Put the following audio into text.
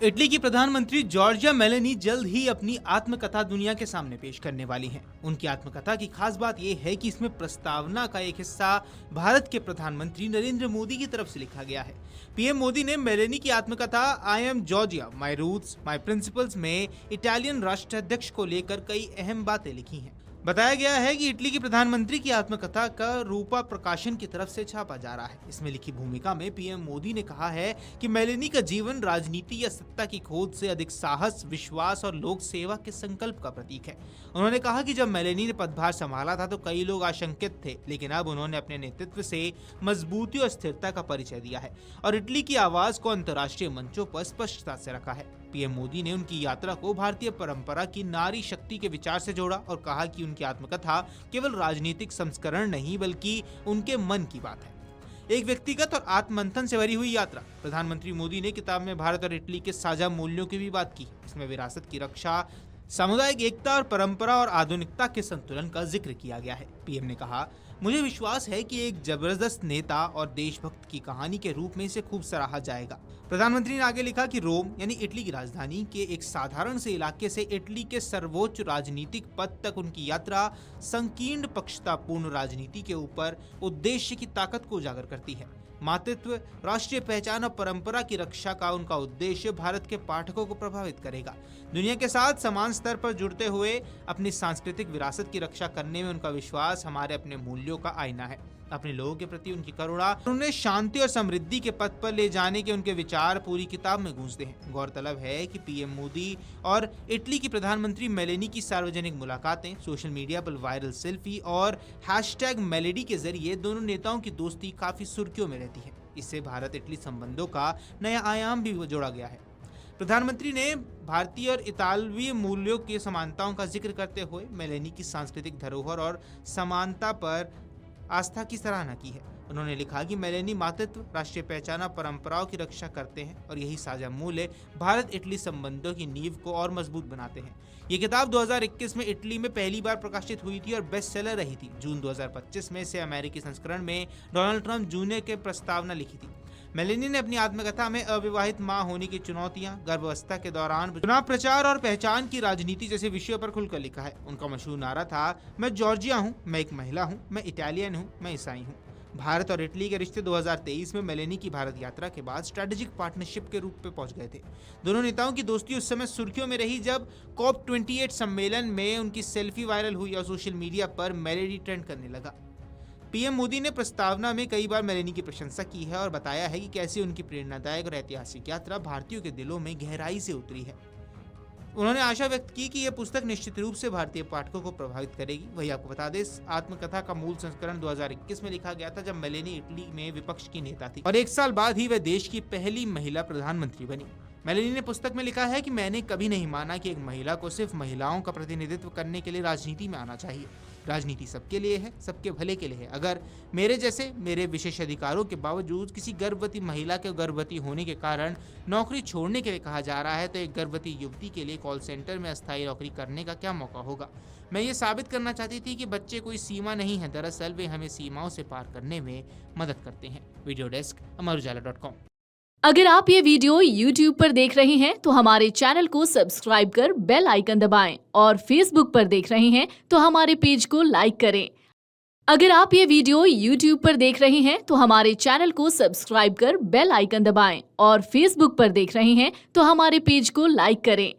Italy की प्रधानमंत्री Giorgia Meloni जल्द ही अपनी आत्मकथा दुनिया के सामने पेश करने वाली हैं। उनकी आत्मकथा की खास बात यह है कि इसमें प्रस्तावना का एक हिस्सा भारत के प्रधानमंत्री नरेंद्र मोदी की तरफ से लिखा गया है। पीएम मोदी ने मेलोनी की आत्मकथा I am Giorgia my roots my principles में इटालियन राष्ट्राध्यक्ष को लेकर कई अहम बातें लिखी हैं। बताया गया है कि इटली की प्रधानमंत्री की आत्मकथा का रूपा प्रकाशन की तरफ से छापा जा रहा है। इसमें लिखी भूमिका में पीएम मोदी ने कहा है कि मेलोनी का जीवन राजनीति या सत्ता की खोज से अधिक साहस, विश्वास और लोक सेवा के संकल्प का प्रतीक है। उन्होंने कहा कि जब मेलोनी ने पदभार संभाला था तो कई लोग आशंकित थे, लेकिन अब उन्होंने अपने नेतृत्व से मजबूती और स्थिरता का परिचय दिया है और इटली की आवाज को अंतर्राष्ट्रीय मंचों पर स्पष्टता से रखा है। पीएम मोदी ने उनकी यात्रा को भारतीय परंपरा की नारी शक्ति के विचार से जोड़ा और कहा कि उनकी आत्मकथा केवल राजनीतिक संस्करण नहीं बल्कि उनके मन की बात है, एक व्यक्तिगत और आत्ममंथन से भरी हुई यात्रा। प्रधानमंत्री मोदी ने किताब में भारत और इटली के साझा मूल्यों की भी बात की। इसमें विरासत की रक्षा, सामुदायिक एकता और परंपरा और आधुनिकता के संतुलन का जिक्र किया गया है। पीएम ने कहा, मुझे विश्वास है कि एक जबरदस्त नेता और देशभक्त की कहानी के रूप में इसे खूब सराहा जाएगा। प्रधानमंत्री ने आगे लिखा कि रोम यानी इटली की राजधानी के एक साधारण से इलाके से इटली के सर्वोच्च राजनीतिक पद तक उनकी यात्रा संकीर्ण पक्षतापूर्ण राजनीति के ऊपर उद्देश्य की ताकत को उजागर करती है। मातृत्व, राष्ट्रीय पहचान और परंपरा की रक्षा का उनका उद्देश्य भारत के पाठकों को प्रभावित करेगा। दुनिया के साथ समान स्तर पर जुड़ते हुए अपनी सांस्कृतिक विरासत की रक्षा करने में उनका विश्वास हमारे अपने मूल्यों का आईना है। अपने लोगों के प्रति उनकी करुणा, उन्हें शांति और समृद्धि के पथ पर ले जाने के उनके विचार पूरी किताब में गूंजते हैं। गौरतलब है कि पीएम मोदी और इटली की प्रधानमंत्री मेलोनी की सार्वजनिक मुलाकातें, सोशल मीडिया पर वायरल सेल्फी और हैशटैग मेलोडी के जरिए दोनों नेताओं की दोस्ती काफी सुर्खियों में रहती है। इससे भारत इटली संबंधों का नया आयाम भी जोड़ा गया है। प्रधानमंत्री ने भारतीय और इतालवी मूल्यों की समानताओं का जिक्र करते हुए मेलोनी की सांस्कृतिक धरोहर और समानता पर आस्था की सराहना की है। उन्होंने लिखा कि मेलोनी मातृत्व, राष्ट्रीय पहचान, परंपराओं की रक्षा करते हैं और यही साझा मूल्य भारत इटली संबंधों की नींव को और मजबूत बनाते हैं। ये किताब 2021 में इटली में पहली बार प्रकाशित हुई थी और बेस्ट सेलर रही थी। जून 2025 में इसे अमेरिकी संस्करण में डोनाल्ड ट्रंप जूनियर के प्रस्तावना लिखी थी। मेलोनी ने अपनी आत्मकथा में अविवाहित मां होने की चुनौतियां, गर्भावस्था के दौरान चुनाव प्रचार और पहचान की राजनीति जैसे विषयों पर खुलकर लिखा है। उनका मशहूर नारा था, मैं जॉर्जिया हूं, मैं एक महिला हूं, मैं इटालियन हूं, मैं ईसाई हूं। भारत और इटली के रिश्ते 2023 में मेलोनी की भारत यात्रा के बाद स्ट्रेटेजिक पार्टनरशिप के रूप में पहुंच गए थे। दोनों नेताओं की दोस्ती उस समय सुर्खियों में रही जब COP28 सम्मेलन में उनकी सेल्फी वायरल हुई और सोशल मीडिया पर मेलोडी ट्रेंड करने लगा। पीएम मोदी ने प्रस्तावना में कई बार मेलोनी की प्रशंसा की है और बताया है कि कैसे उनकी प्रेरणादायक और ऐतिहासिक यात्रा भारतीयों के दिलों में गहराई से उतरी है। उन्होंने आशा व्यक्त की कि यह पुस्तक निश्चित रूप से भारतीय पाठकों को प्रभावित करेगी। वही आपको बता दें, इस आत्मकथा का मूल संस्करण 2021 में लिखा गया था, जब मेलोनी इटली में विपक्ष की नेता थी और एक साल बाद ही वह देश की पहली महिला प्रधानमंत्री बनी। मेलोनी ने पुस्तक में लिखा है कि मैंने कभी नहीं माना कि एक महिला को सिर्फ महिलाओं का प्रतिनिधित्व करने के लिए राजनीति में आना चाहिए। राजनीति सबके लिए है, सबके भले के लिए है। अगर मेरे जैसे मेरे विशेष अधिकारों के बावजूद किसी गर्भवती महिला के गर्भवती होने के कारण नौकरी छोड़ने के लिए कहा जा रहा है, तो एक गर्भवती युवती के लिए कॉल सेंटर में अस्थायी नौकरी करने का क्या मौका होगा। मैं ये साबित करना चाहती थी कि बच्चे कोई सीमा नहीं है, दरअसल वे हमें सीमाओं से पार करने में मदद करते हैं। Video desk Amarujala dot com. अगर आप ये वीडियो YouTube पर देख रहे हैं तो हमारे चैनल को सब्सक्राइब कर बेल आइकन दबाएं और Facebook पर देख रहे हैं तो हमारे पेज को लाइक करें। अगर आप ये वीडियो YouTube पर देख रहे हैं तो हमारे चैनल को सब्सक्राइब कर बेल आइकन दबाएं और Facebook पर देख रहे हैं तो हमारे पेज को लाइक करें।